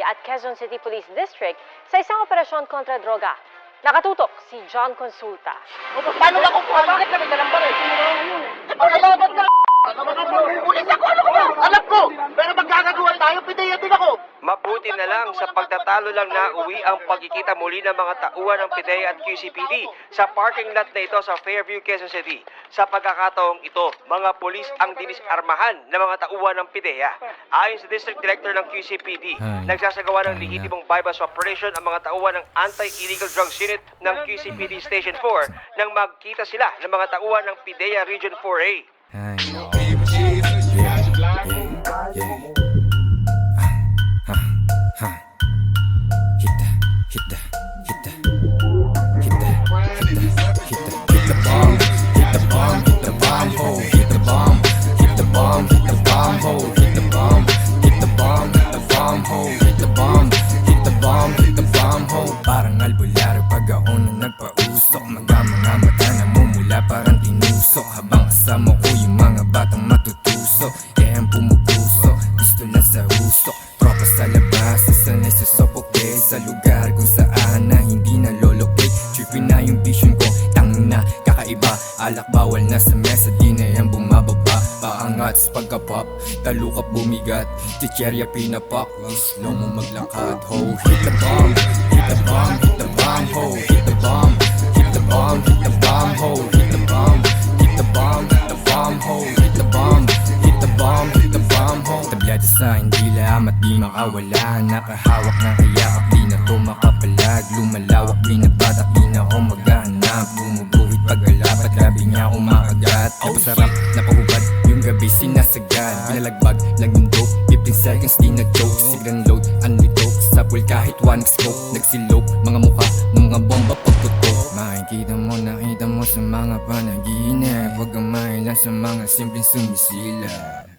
at Quezon City Police District sa isang operasyon kontra droga. Nakatutok si John Consulta. Paano na kung bakit kami nalambar eh? Pagkalaban ka! Pulis ako! Ano ko ba? Alam ko! Pero magkakaguhan tayo, pideya din ako! Mabuti na lang sa pagtatalo lang na uwi ang pagkikita muli ng mga tauhan ng PIDEA at QCPD sa parking lot na ito sa Fairview, Quezon City. Sa pagkakataong ito, mga pulis ang dinisarmahan ng mga tauhan ng PIDEA. Ayon sa District Director ng QCPD, nagsasagawa ng lehitimong bypass operation ang mga tauhan ng Anti-Illegal Drugs Unit ng QCPD Station 4 nang magkita sila ng mga tauhan ng PIDEA Region 4A. Parang albularyo pag ako na nagpausok, mga mata na mumula parang tinusok, habang kasama ko yung mga batang matutuso. Eh ang pumupuso, gusto lang sa usok. Tropa sa labas, sanay sa sopoke, sa lugar kung saan na hindi na lolokate. Trippin na yung vision ko, tangin na kakaiba. Alak bawal na sa mesa, di na yan bumababa. Paangat sa pagka-pop, talukap bumigat, chicherya pinapak, slow mo maglakad. Ho, hit the bomb, hit the bomb, hit the bomb, ho, hit the bomb, hit the bomb, hit the bomb, ho, hit the bomb, hit the bomb, hit the bomb, ho, hit the bomb, hit the bomb, hit the bomb, ho. Tablado sa hindila, at di makawala, nakahawak ng kayakap, di na to makapalag. Lumalawak, binabatak, di na ako maghahanap. Bumubuhit pag-alapat, grabe niya ako makagat. Ay pasarap, napahubad, yung gabi sinasagad. Binalagbag lang yung dope, 15 seconds di nag-joke. Sigrang load, unlitoke, sa pool kahit one scope. Nagsilope, mga mukha ng mga bomba pagtutok. Makikita mo, nakita mo sa mga panaginip. Huwag kang mahilan sa mga simpleng sumisila.